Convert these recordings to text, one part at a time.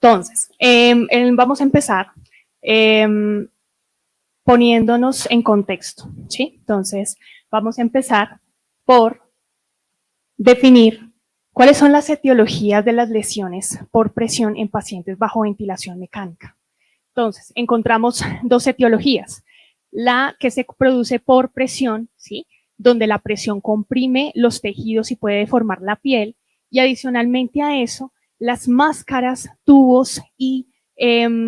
Entonces, vamos a empezar poniéndonos en contexto, ¿sí? Entonces, vamos a empezar por definir cuáles son las etiologías de las lesiones por presión en pacientes bajo ventilación mecánica. Entonces, encontramos dos etiologías. La que se produce por presión, ¿sí? Donde la presión comprime los tejidos y puede deformar la piel, y adicionalmente a eso, las máscaras, tubos y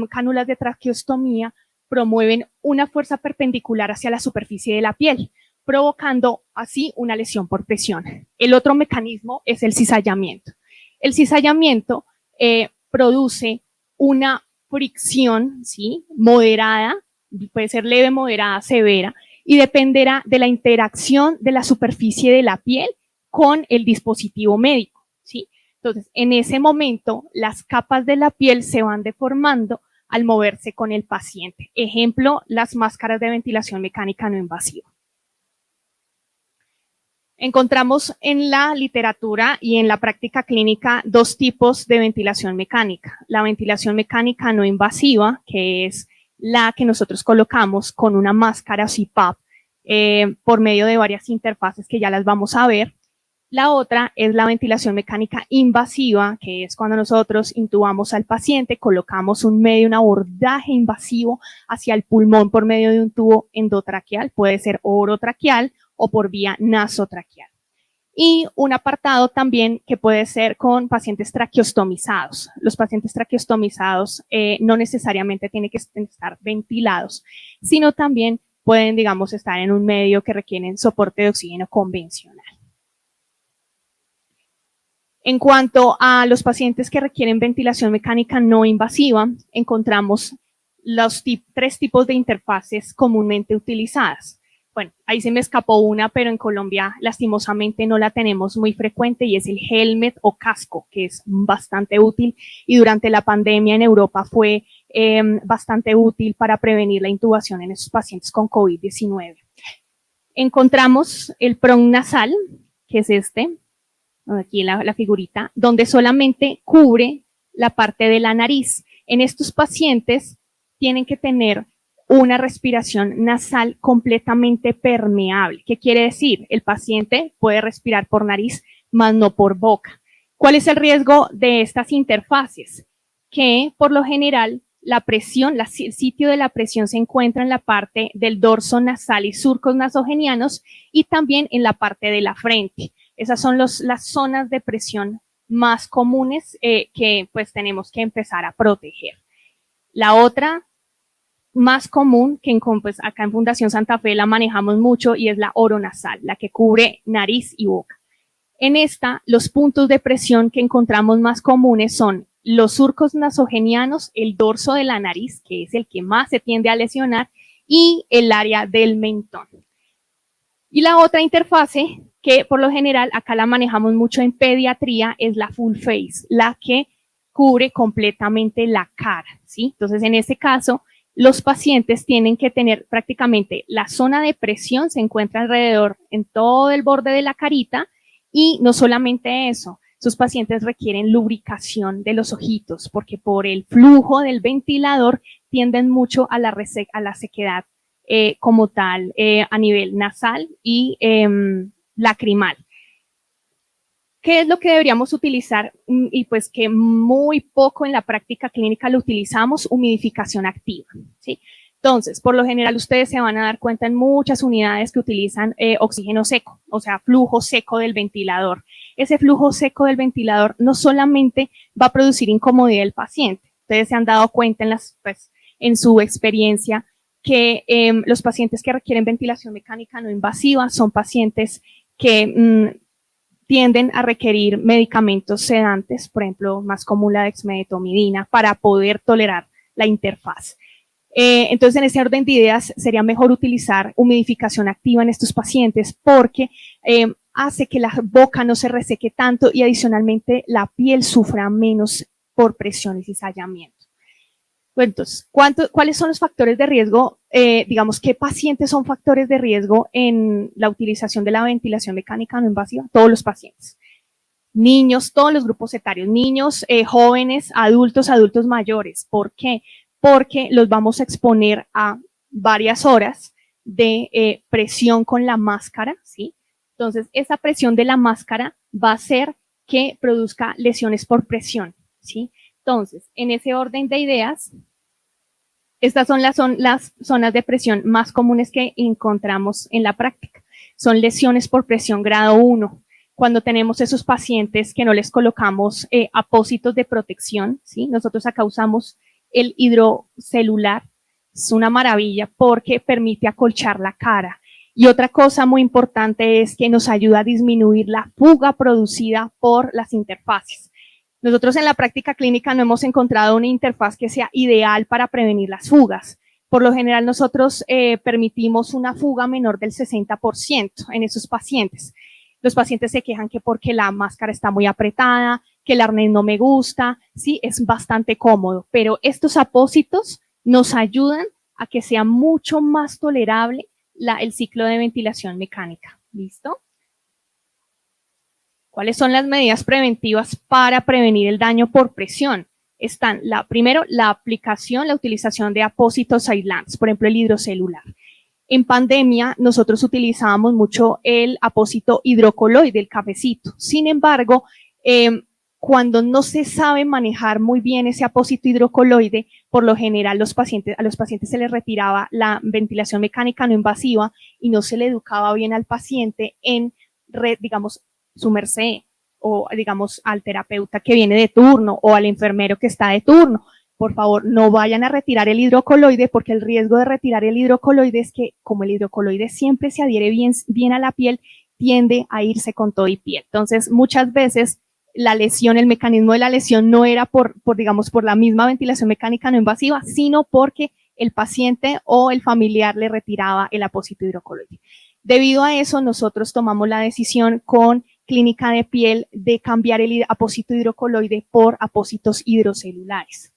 cánulas de traqueostomía promueven una fuerza perpendicular hacia la superficie de la piel, provocando así una lesión por presión. El otro mecanismo es el cizallamiento. El cizallamiento produce una fricción, ¿sí? Moderada, puede ser leve, moderada, severa, y dependerá de la interacción de la superficie de la piel con el dispositivo médico, ¿sí? Entonces, en ese momento, las capas de la piel se van deformando al moverse con el paciente. Ejemplo, las máscaras de ventilación mecánica no invasiva. Encontramos en la literatura y en la práctica clínica dos tipos de ventilación mecánica. La ventilación mecánica no invasiva, que es la que nosotros colocamos con una máscara CPAP por medio de varias interfaces que ya las vamos a ver. La otra es la ventilación mecánica invasiva, que es cuando nosotros intubamos al paciente, colocamos un abordaje invasivo hacia el pulmón por medio de un tubo endotraqueal, puede ser orotraqueal o por vía nasotraqueal. Y un apartado también que puede ser con pacientes traqueostomizados. Los pacientes traqueostomizados no necesariamente tienen que estar ventilados, sino también pueden, digamos, estar en un medio que requieren soporte de oxígeno convencional. En cuanto a los pacientes que requieren ventilación mecánica no invasiva, encontramos los tres tipos de interfaces comúnmente utilizadas. Bueno, ahí se me escapó una, pero en Colombia lastimosamente no la tenemos muy frecuente, y es el helmet o casco, que es bastante útil, y durante la pandemia en Europa fue bastante útil para prevenir la intubación en esos pacientes con COVID-19. Encontramos el PRON nasal, que es este, aquí la figurita, donde solamente cubre la parte de la nariz. En estos pacientes tienen que tener una respiración nasal completamente permeable. ¿Qué quiere decir? El paciente puede respirar por nariz, mas no por boca. ¿Cuál es el riesgo de estas interfaces? Que por lo general la presión, el sitio de la presión se encuentra en la parte del dorso nasal y surcos nasogenianos, y también en la parte de la frente. Esas son las zonas de presión más comunes que pues tenemos que empezar a proteger. La otra más común, que pues, acá en Fundación Santa Fe la manejamos mucho, y es la oronasal, la que cubre nariz y boca. En esta, los puntos de presión que encontramos más comunes son los surcos nasogenianos, el dorso de la nariz, que es el que más se tiende a lesionar, y el área del mentón. Y la otra interfase, que por lo general acá la manejamos mucho en pediatría, es la full face, la que cubre completamente la cara, ¿sí? Entonces, en este caso, los pacientes tienen que tener prácticamente la zona de presión, se encuentra alrededor en todo el borde de la carita, y no solamente eso, sus pacientes requieren lubricación de los ojitos, porque por el flujo del ventilador tienden mucho a la sequedad como tal a nivel nasal y lacrimal. ¿Qué es lo que deberíamos utilizar? Y pues que muy poco en la práctica clínica lo utilizamos: humidificación activa, ¿sí? Entonces, por lo general, ustedes se van a dar cuenta en muchas unidades que utilizan oxígeno seco, o sea, flujo seco del ventilador. Ese flujo seco del ventilador no solamente va a producir incomodidad al paciente. Ustedes se han dado cuenta en su experiencia que los pacientes que requieren ventilación mecánica no invasiva son pacientes que tienden a requerir medicamentos sedantes, por ejemplo, más común la dexmedetomidina, para poder tolerar la interfaz. Entonces, en ese orden de ideas, sería mejor utilizar humidificación activa en estos pacientes, porque hace que la boca no se reseque tanto, y adicionalmente la piel sufra menos por presión y cizallamiento. Entonces, ¿cuáles son los factores de riesgo? Digamos, ¿qué pacientes son factores de riesgo en la utilización de la ventilación mecánica no invasiva? Todos los pacientes. Niños, todos los grupos etarios, niños, jóvenes, adultos, adultos mayores. ¿Por qué? Porque los vamos a exponer a varias horas de presión con la máscara, ¿sí? Entonces, esa presión de la máscara va a hacer que produzca lesiones por presión, ¿sí? Entonces, en ese orden de ideas, estas son las zonas de presión más comunes que encontramos en la práctica. Son lesiones por presión grado 1. Cuando tenemos esos pacientes que no les colocamos apósitos de protección, ¿sí? Nosotros acá usamos el hidrocelular. Es una maravilla porque permite acolchar la cara. Y otra cosa muy importante es que nos ayuda a disminuir la fuga producida por las interfaces. Nosotros en la práctica clínica no hemos encontrado una interfaz que sea ideal para prevenir las fugas. Por lo general nosotros permitimos una fuga menor del 60% en esos pacientes. Los pacientes se quejan que porque la máscara está muy apretada, que el arnés no me gusta, sí, es bastante cómodo, pero estos apósitos nos ayudan a que sea mucho más tolerable el ciclo de ventilación mecánica. ¿Listo? ¿Cuáles son las medidas preventivas para prevenir el daño por presión? Están, primero, la aplicación, la utilización de apósitos aislantes, por ejemplo, el hidrocelular. En pandemia, nosotros utilizábamos mucho el apósito hidrocoloide, el cafecito. Sin embargo, cuando no se sabe manejar muy bien ese apósito hidrocoloide, por lo general a los pacientes se les retiraba la ventilación mecánica no invasiva y no se le educaba bien al paciente en, digamos, su merced o, digamos, al terapeuta que viene de turno o al enfermero que está de turno. Por favor, no vayan a retirar el hidrocoloide porque el riesgo de retirar el hidrocoloide es que, como el hidrocoloide siempre se adhiere bien a la piel, tiende a irse con todo y piel. Entonces, muchas veces la lesión, el mecanismo de la lesión no era por la misma ventilación mecánica no invasiva, sino porque el paciente o el familiar le retiraba el apósito hidrocoloide. Debido a eso, nosotros tomamos la decisión con Clínica de Piel de cambiar el apósito hidrocoloide por apósitos hidrocelulares.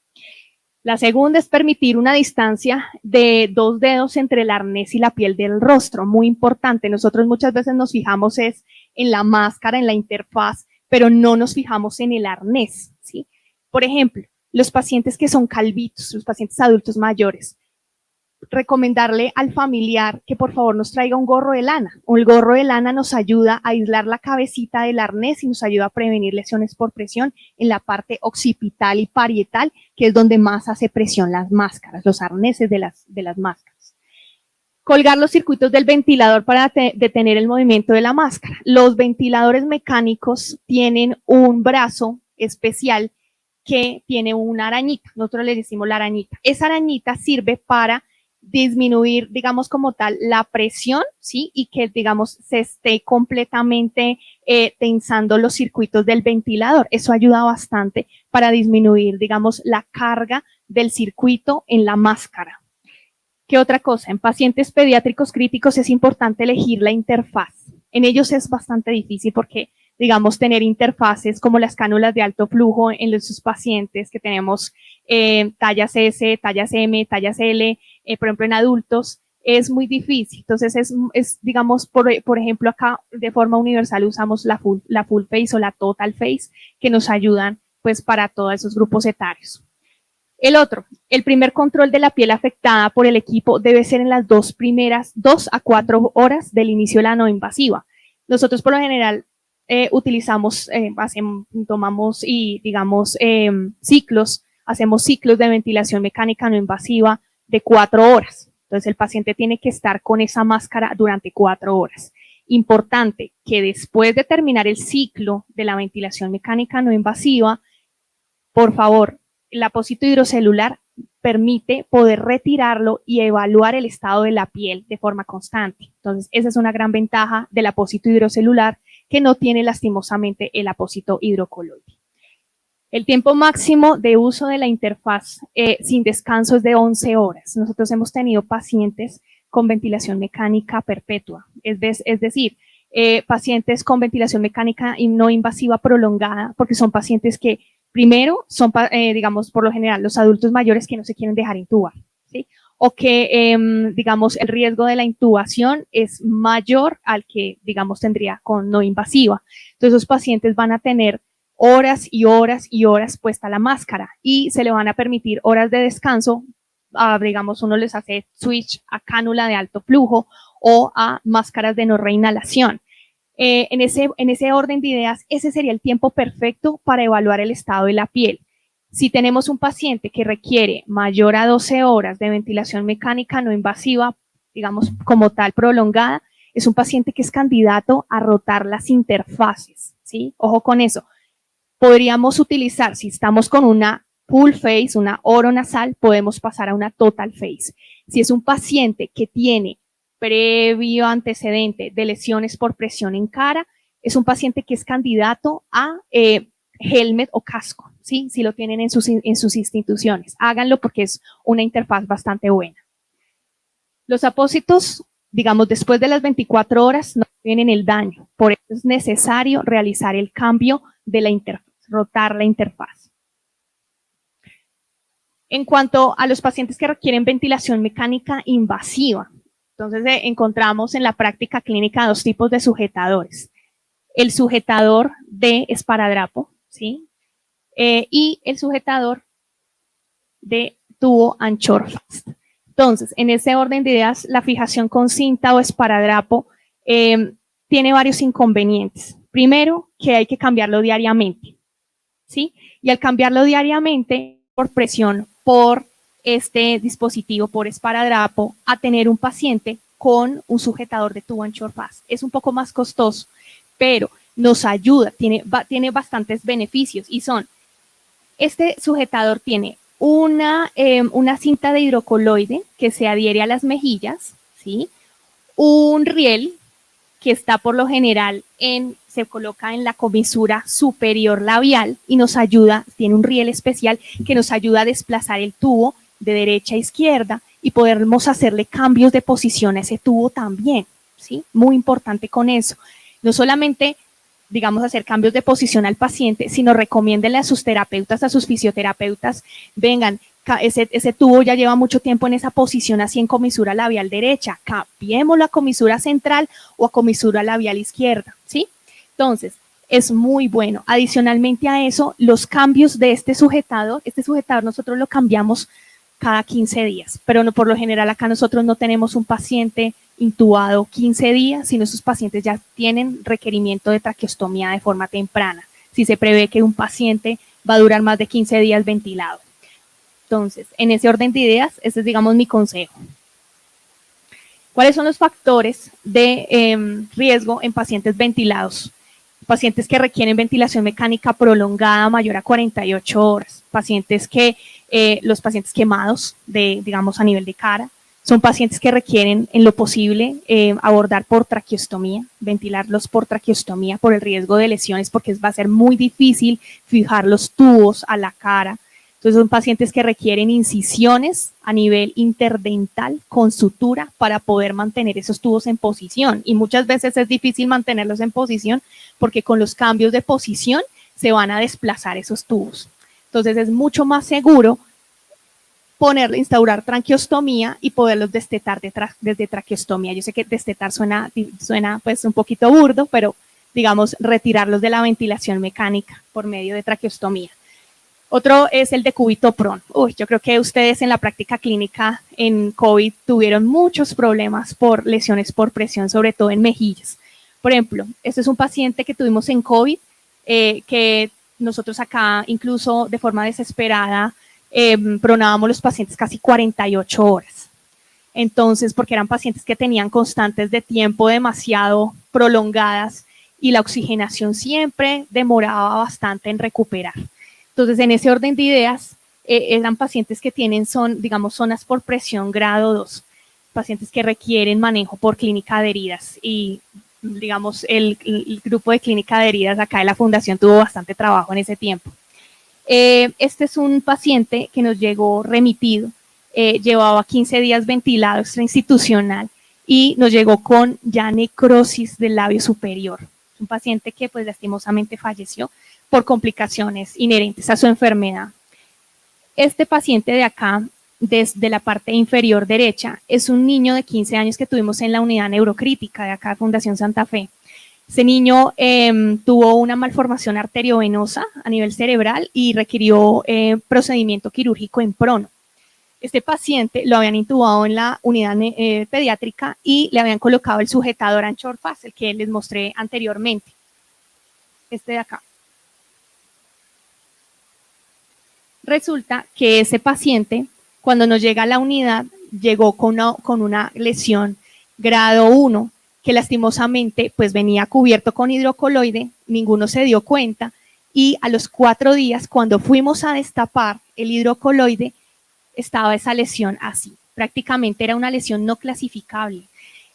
La segunda es permitir una distancia de 2 dedos entre el arnés y la piel del rostro, muy importante. Nosotros muchas veces nos fijamos es en la máscara, en la interfaz, pero no nos fijamos en el arnés, ¿sí? Por ejemplo, los pacientes que son calvitos, los pacientes adultos mayores, recomendarle al familiar que por favor nos traiga un gorro de lana. El gorro de lana nos ayuda a aislar la cabecita del arnés y nos ayuda a prevenir lesiones por presión en la parte occipital y parietal, que es donde más hace presión las máscaras, los arneses de las máscaras. Colgar los circuitos del ventilador para detener el movimiento de la máscara. Los ventiladores mecánicos tienen un brazo especial que tiene una arañita. Nosotros le decimos la arañita. Esa arañita sirve para disminuir, digamos, como tal, la presión, ¿sí? Y que, digamos, se esté completamente tensando los circuitos del ventilador. Eso ayuda bastante para disminuir, digamos, la carga del circuito en la máscara. ¿Qué otra cosa? En pacientes pediátricos críticos es importante elegir la interfaz. En ellos es bastante difícil porque, digamos, tener interfaces como las cánulas de alto flujo en sus pacientes que tenemos tallas S, tallas M, tallas L, por ejemplo, en adultos, es muy difícil. Entonces, es digamos, por ejemplo, acá de forma universal usamos la full face o la total face que nos ayudan, pues, para todos esos grupos etarios. El primer control de la piel afectada por el equipo debe ser en las 2 a 4 horas del inicio de la no invasiva. Nosotros por lo general utilizamos, tomamos y digamos hacemos ciclos de ventilación mecánica no invasiva de 4 horas. Entonces el paciente tiene que estar con esa máscara durante 4 horas. Importante que después de terminar el ciclo de la ventilación mecánica no invasiva, por favor, el apósito hidrocelular permite poder retirarlo y evaluar el estado de la piel de forma constante. Entonces, esa es una gran ventaja del apósito hidrocelular que no tiene lastimosamente el apósito hidrocoloide. El tiempo máximo de uso de la interfaz sin descanso es de 11 horas. Nosotros hemos tenido pacientes con ventilación mecánica perpetua, es decir, pacientes con ventilación mecánica no invasiva prolongada, porque son pacientes que primero son, digamos, por lo general, los adultos mayores que no se quieren dejar intubar, ¿sí? o que, digamos, el riesgo de la intubación es mayor al que, digamos, tendría con no invasiva. Entonces, los pacientes van a tener horas y horas y horas puesta la máscara y se le van a permitir horas de descanso. Digamos, uno les hace switch a cánula de alto flujo o a máscaras de no reinhalación. En ese orden de ideas, ese sería el tiempo perfecto para evaluar el estado de la piel. Si tenemos un paciente que requiere mayor a 12 horas de ventilación mecánica no invasiva, digamos como tal prolongada, es un paciente que es candidato a rotar las interfaces, ¿sí? Ojo con eso. Podríamos utilizar, si estamos con una full face, una oronasal, podemos pasar a una total face. Si es un paciente que tiene previo antecedente de lesiones por presión en cara, es un paciente que es candidato a helmet o casco, ¿sí? Si lo tienen en sus instituciones. Háganlo porque es una interfaz bastante buena. Los apósitos, digamos, después de las 24 horas no tienen el daño. Por eso es necesario realizar el cambio de la interfaz, rotar la interfaz. En cuanto a los pacientes que requieren ventilación mecánica invasiva, entonces encontramos en la práctica clínica dos tipos de sujetadores. El sujetador de esparadrapo, ¿sí? Y el sujetador de tubo anchor fast. Entonces, en ese orden de ideas, la fijación con cinta o esparadrapo tiene varios inconvenientes. Primero, que hay que cambiarlo diariamente, ¿sí? Y al cambiarlo diariamente, por presión, por este dispositivo, por esparadrapo, a tener un paciente con un sujetador de tubo anchor fast. Es un poco más costoso, pero nos ayuda, tiene bastantes beneficios y son, este sujetador tiene una cinta de hidrocoloide que se adhiere a las mejillas, ¿sí? Un riel que está por lo general se coloca en la comisura superior labial y nos ayuda, tiene un riel especial que nos ayuda a desplazar el tubo de derecha a izquierda y podemos hacerle cambios de posición a ese tubo también, ¿sí? Muy importante con eso. No solamente, digamos, hacer cambios de posición al paciente, sino recomiéndenle a sus terapeutas, a sus fisioterapeutas, vengan, ese tubo ya lleva mucho tiempo en esa posición así en comisura labial derecha, cambiémoslo a comisura central o a comisura labial izquierda, ¿sí? Entonces, es muy bueno. Adicionalmente a eso, los cambios de este sujetador nosotros lo cambiamos cada 15 días, pero no, por lo general acá nosotros no tenemos un paciente intubado 15 días, sino esos pacientes ya tienen requerimiento de traqueostomía de forma temprana, si se prevé que un paciente va a durar más de 15 días ventilado. Entonces, en ese orden de ideas, ese es, digamos, mi consejo. ¿Cuáles son los factores de riesgo en pacientes ventilados? Pacientes que requieren ventilación mecánica prolongada mayor a 48 horas, pacientes los pacientes quemados, digamos, a nivel de cara, son pacientes que requieren, en lo posible, abordar por traqueostomía, ventilarlos por traqueostomía por el riesgo de lesiones, porque va a ser muy difícil fijar los tubos a la cara. Entonces, son pacientes que requieren incisiones a nivel interdental con sutura para poder mantener esos tubos en posición. Y muchas veces es difícil mantenerlos en posición porque con los cambios de posición se van a desplazar esos tubos. Entonces, es mucho más seguro instaurar traqueostomía y poderlos destetar desde traqueostomía. Yo sé que destetar suena pues un poquito burdo, pero digamos retirarlos de la ventilación mecánica por medio de traqueostomía. Otro es el decubitoprón. Yo creo que ustedes en la práctica clínica en COVID tuvieron muchos problemas por lesiones por presión, sobre todo en mejillas. Por ejemplo, este es un paciente que tuvimos en COVID, que nosotros acá incluso de forma desesperada pronábamos los pacientes casi 48 horas. Entonces, porque eran pacientes que tenían constantes de tiempo demasiado prolongadas y la oxigenación siempre demoraba bastante en recuperar. Entonces, en ese orden de ideas, eran pacientes que tienen, digamos, zonas por presión grado 2, pacientes que requieren manejo por clínica de heridas y, digamos, el grupo de clínica de heridas acá de la fundación tuvo bastante trabajo en ese tiempo. Este es un paciente que nos llegó remitido, llevaba 15 días ventilado extrainstitucional y nos llegó con ya necrosis del labio superior. Es un paciente que pues lastimosamente falleció por complicaciones inherentes a su enfermedad. Este paciente de acá desde la parte inferior derecha, es un niño de 15 años que tuvimos en la unidad neurocrítica de acá de Fundación Santa Fe. Ese niño tuvo una malformación arteriovenosa a nivel cerebral y requirió procedimiento quirúrgico en prono. Este paciente lo habían intubado en la unidad pediátrica y le habían colocado el sujetador anchor fast, el que les mostré anteriormente. Este de acá. Resulta que ese paciente, cuando nos llega a la unidad, llegó con una lesión grado 1, que lastimosamente pues venía cubierto con hidrocoloide, ninguno se dio cuenta, y a los 4 días, cuando fuimos a destapar el hidrocoloide, estaba esa lesión así. Prácticamente era una lesión no clasificable.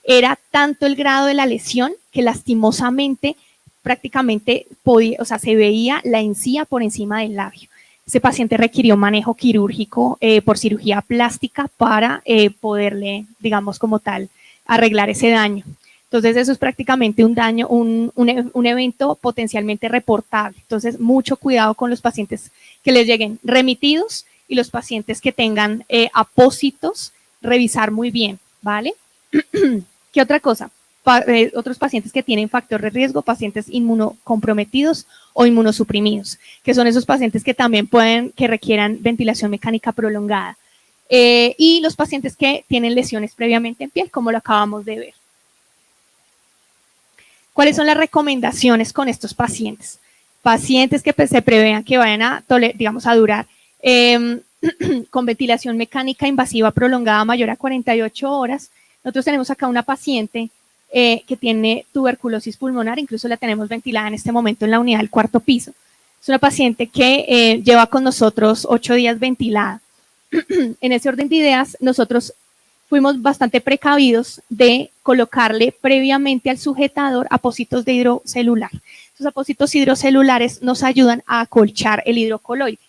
Era tanto el grado de la lesión que lastimosamente prácticamente podía, o sea, se veía la encía por encima del labio. Ese paciente requirió manejo quirúrgico por cirugía plástica para poderle, digamos como tal, arreglar ese daño. Entonces eso es prácticamente un daño, un evento potencialmente reportable. Entonces mucho cuidado con los pacientes que les lleguen remitidos y los pacientes que tengan apósitos, revisar muy bien, ¿vale? ¿Qué otra cosa? Otros pacientes que tienen factor de riesgo, pacientes inmunocomprometidos o inmunosuprimidos, que son esos pacientes que también que requieran ventilación mecánica prolongada. Y los pacientes que tienen lesiones previamente en piel, como lo acabamos de ver. ¿Cuáles son las recomendaciones con estos pacientes? Pacientes que se prevean que vayan a, digamos, a durar con ventilación mecánica invasiva prolongada mayor a 48 horas. Nosotros tenemos acá una paciente que tiene tuberculosis pulmonar, incluso la tenemos ventilada en este momento en la unidad del 4º piso. Es una paciente que lleva con nosotros 8 días ventilada. En ese orden de ideas, nosotros fuimos bastante precavidos de colocarle previamente al sujetador apósitos de hidrocelular. Esos apósitos hidrocelulares nos ayudan a acolchar el hidrocoloide.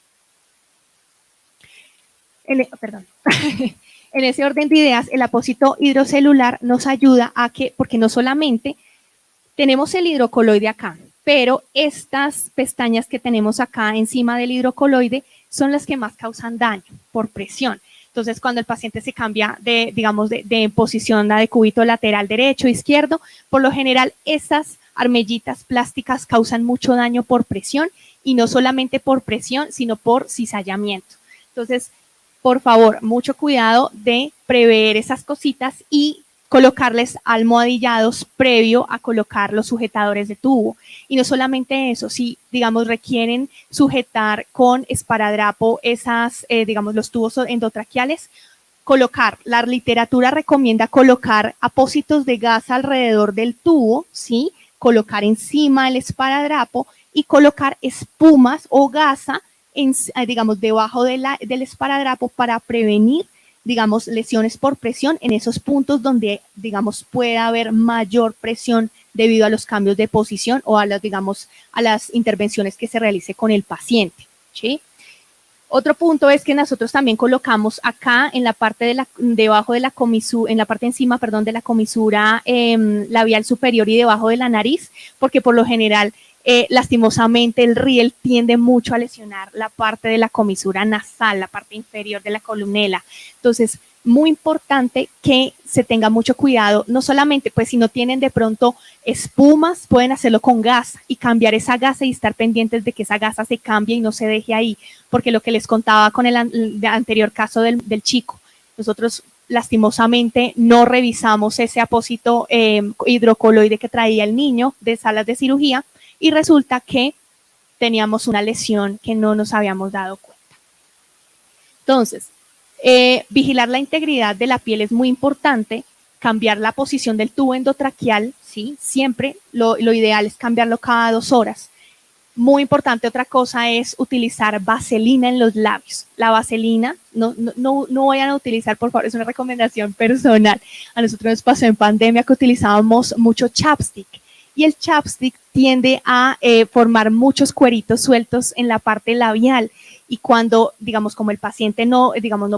En ese orden de ideas, el apósito hidrocelular nos ayuda a que, porque no solamente tenemos el hidrocoloide acá, pero estas pestañas que tenemos acá encima del hidrocoloide son las que más causan daño por presión. Entonces, cuando el paciente se cambia de, digamos, de posición de cúbito lateral derecho, izquierdo, por lo general esas armellitas plásticas causan mucho daño por presión y no solamente por presión, sino por cizallamiento. Entonces, por favor, mucho cuidado de prever esas cositas y colocarles almohadillados previo a colocar los sujetadores de tubo. Y no solamente eso, si, digamos, requieren sujetar con esparadrapo digamos, los tubos endotraqueales, la literatura recomienda colocar apósitos de gasa alrededor del tubo, ¿sí? Colocar encima el esparadrapo y colocar espumas o gasa digamos, debajo del esparadrapo para prevenir, digamos, lesiones por presión en esos puntos donde, digamos, pueda haber mayor presión debido a los cambios de posición o a las, digamos, a las intervenciones que se realice con el paciente, ¿sí? Otro punto es que nosotros también colocamos acá en la parte debajo de la comisura, en la parte encima, perdón, de la comisura labial superior y debajo de la nariz, porque por lo general lastimosamente el riel tiende mucho a lesionar la parte de la comisura nasal, la parte inferior de la columela. Entonces, muy importante que se tenga mucho cuidado, no solamente, pues si no tienen de pronto espumas, pueden hacerlo con gasa y cambiar esa gasa y estar pendientes de que esa gasa se cambie y no se deje ahí, porque lo que les contaba con el anterior caso del chico, nosotros lastimosamente no revisamos ese apósito hidrocoloide que traía el niño de salas de cirugía, y resulta que teníamos una lesión que no nos habíamos dado cuenta. Entonces, vigilar la integridad de la piel es muy importante, cambiar la posición del tubo endotraqueal, ¿sí? Siempre lo ideal es cambiarlo cada 2 horas. Muy importante, otra cosa es utilizar vaselina en los labios. La vaselina, no vayan a utilizar, por favor, es una recomendación personal. A nosotros nos pasó en pandemia que utilizábamos mucho chapstick. Y el chapstick tiende a formar muchos cueritos sueltos en la parte labial y cuando, digamos, como el paciente no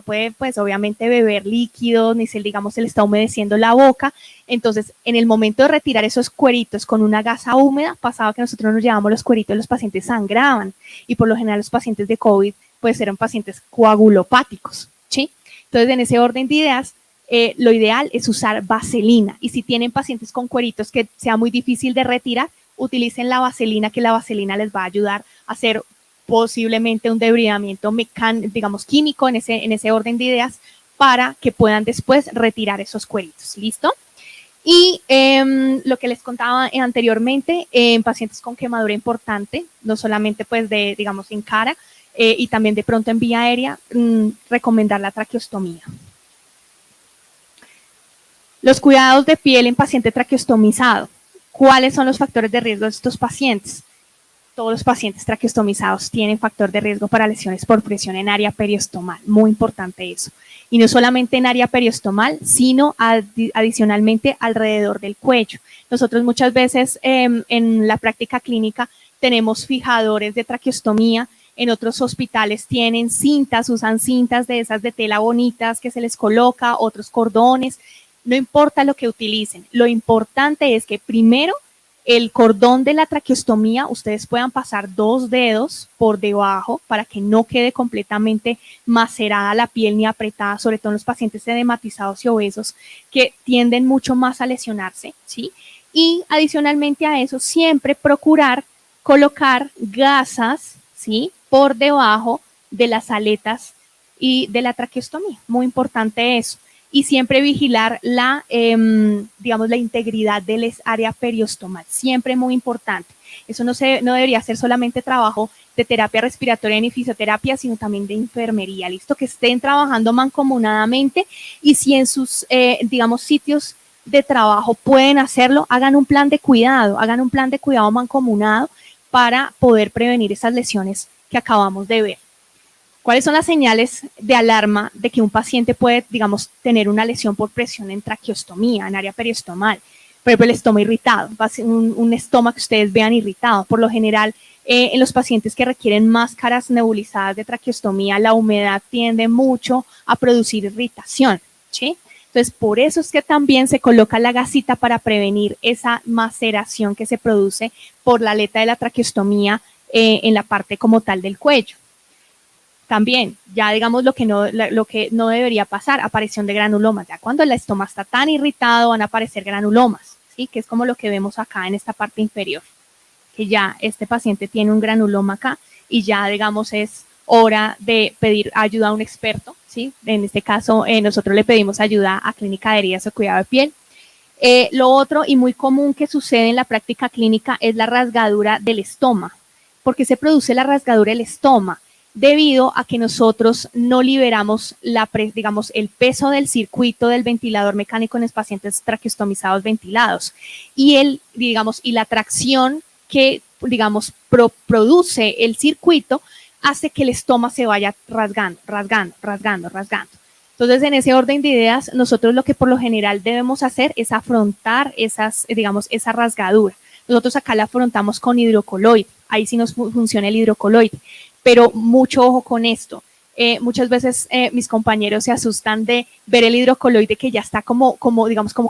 puede, pues obviamente beber líquidos, ni se le está humedeciendo la boca, entonces en el momento de retirar esos cueritos con una gasa húmeda, pasaba que nosotros nos llevábamos los cueritos y los pacientes sangraban y por lo general los pacientes de COVID pues eran pacientes coagulopáticos, ¿sí? Entonces, en ese orden de ideas, lo ideal es usar vaselina. Y si tienen pacientes con cueritos que sea muy difícil de retirar, utilicen la vaselina, que la vaselina les va a ayudar a hacer posiblemente un debridamiento digamos, químico en ese orden de ideas para que puedan después retirar esos cueritos. ¿Listo? Y lo que les contaba anteriormente, en pacientes con quemadura importante, no solamente pues de, digamos, en cara, y también de pronto en vía aérea, recomendar la traqueostomía. Los cuidados de piel en paciente traqueostomizado. ¿Cuáles son los factores de riesgo de estos pacientes? Todos los pacientes traqueostomizados tienen factor de riesgo para lesiones por presión en área periostomal. Muy importante eso. Y no solamente en área periostomal, sino adicionalmente alrededor del cuello. Nosotros muchas veces en la práctica clínica tenemos fijadores de traqueostomía. En otros hospitales tienen cintas, usan cintas de esas de tela bonitas que se les coloca, otros cordones. No importa lo que utilicen. Lo importante es que primero el cordón de la traqueostomía, ustedes puedan pasar 2 dedos por debajo para que no quede completamente macerada la piel ni apretada, sobre todo en los pacientes edematizados y obesos que tienden mucho más a lesionarse, ¿sí? Y adicionalmente a eso, siempre procurar colocar gasas, ¿sí? Por debajo de las aletas y de la traqueostomía. Muy importante eso. Y siempre vigilar la, digamos, la integridad del área periostomal, siempre muy importante. Eso no debería ser solamente trabajo de terapia respiratoria ni fisioterapia, sino también de enfermería, ¿listo? Que estén trabajando mancomunadamente y si en sus, digamos, sitios de trabajo pueden hacerlo, hagan un plan de cuidado mancomunado para poder prevenir esas lesiones que acabamos de ver. ¿Cuáles son las señales de alarma de que un paciente puede, digamos, tener una lesión por presión en traqueostomía, en área periostomal? Por ejemplo, el estómago irritado, va a ser un estómago que ustedes vean irritado. Por lo general, en los pacientes que requieren máscaras nebulizadas de traqueostomía, la humedad tiende mucho a producir irritación, ¿sí? Entonces, por eso es que también se coloca la gasita para prevenir esa maceración que se produce por la aleta de la traqueostomía en la parte como tal del cuello. También, ya digamos lo que no debería pasar, aparición de granulomas. Ya cuando el estómago está tan irritado van a aparecer granulomas, ¿sí? Que es como lo que vemos acá en esta parte inferior, que ya este paciente tiene un granuloma acá y ya digamos es hora de pedir ayuda a un experto, ¿sí? En este caso nosotros le pedimos ayuda a Clínica de Heridas o Cuidado de Piel. Lo otro y muy común que sucede en la práctica clínica es la rasgadura del estómago. ¿Por qué se produce la rasgadura del estómago? Debido a que nosotros no liberamos digamos, el peso del circuito del ventilador mecánico en los pacientes traqueostomizados ventilados y la tracción que, digamos, produce el circuito hace que el estómago se vaya rasgando. Entonces, en ese orden de ideas, nosotros lo que por lo general debemos hacer es afrontar esa rasgadura. Nosotros acá la afrontamos con hidrocoloide, ahí sí nos funciona el hidrocoloide, pero mucho ojo con esto. Muchas veces mis compañeros se asustan de ver el hidrocoloide que ya está como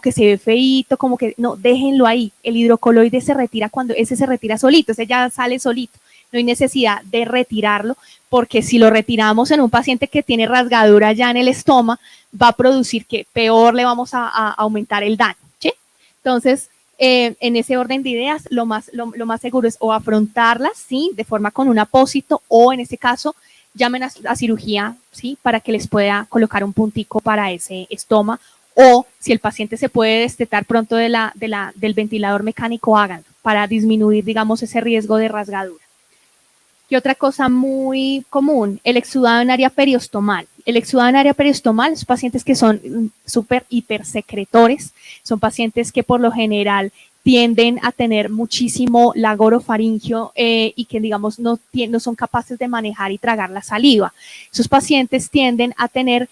que se ve feíto, como que no, déjenlo ahí. El hidrocoloide se retira cuando ese se retira solito, ese ya sale solito. No hay necesidad de retirarlo, porque si lo retiramos en un paciente que tiene rasgadura ya en el estómago, va a producir que peor le vamos a aumentar el daño, ¿sí? Entonces, en ese orden de ideas, lo más seguro es o afrontarlas, ¿sí? De forma con un apósito, o en este caso, llamen a cirugía, ¿sí? Para que les pueda colocar un puntico para ese estómago, o si el paciente se puede destetar pronto del ventilador mecánico, háganlo para disminuir, digamos, ese riesgo de rasgadura. Y otra cosa muy común, el exudado en área periostomal. El exudado en área periostomal son pacientes que son súper hipersecretores, son pacientes que por lo general tienden a tener muchísimo lago orofaringio y que, digamos, no son capaces de manejar y tragar la saliva. Esos pacientes tienden a tener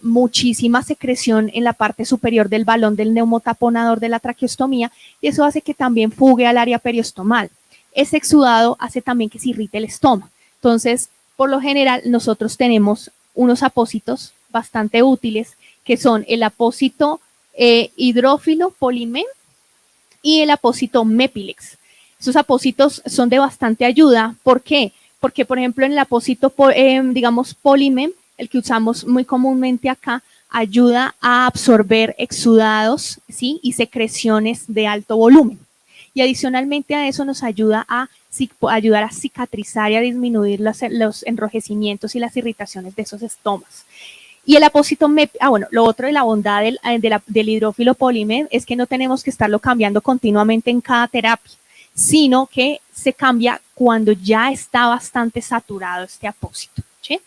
muchísima secreción en la parte superior del balón del neumotaponador de la traqueostomía y eso hace que también fugue al área periostomal. Ese exudado hace también que se irrite el estómago. Entonces, por lo general, nosotros tenemos unos apósitos bastante útiles, que son el apósito hidrófilo polimem y el apósito Mepilex. Esos apósitos son de bastante ayuda. ¿Por qué? Porque, por ejemplo, en el apósito, digamos, polimem, el que usamos muy comúnmente acá, ayuda a absorber exudados, ¿sí? Y secreciones de alto volumen. Y adicionalmente a eso nos ayuda a ayudar a cicatrizar y a disminuir los enrojecimientos y las irritaciones de esos estomas. Y el apósito bueno, lo otro de la bondad del hidrófilo polímer es que no tenemos que estarlo cambiando continuamente en cada terapia, sino que se cambia cuando ya está bastante saturado este apósito, ¿sí?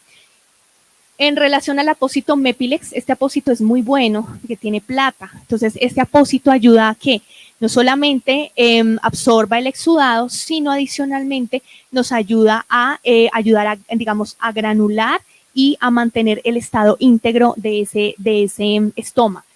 En relación al apósito Mepilex, este apósito es muy bueno, porque tiene plata. Entonces, este apósito ayuda a que no solamente absorba el exudado, sino adicionalmente nos ayuda a digamos, a granular y a mantener el estado íntegro de ese estoma.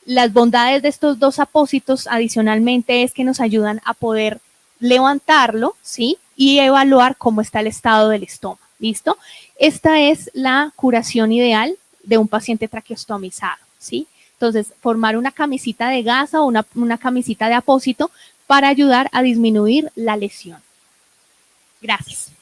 Las bondades de estos dos apósitos adicionalmente es que nos ayudan a poder levantarlo, ¿sí? Y evaluar cómo está el estado del estómago. ¿Listo? Esta es la curación ideal de un paciente traqueostomizado, ¿sí? Entonces, formar una camisita de gasa o una camisita de apósito para ayudar a disminuir la lesión. Gracias.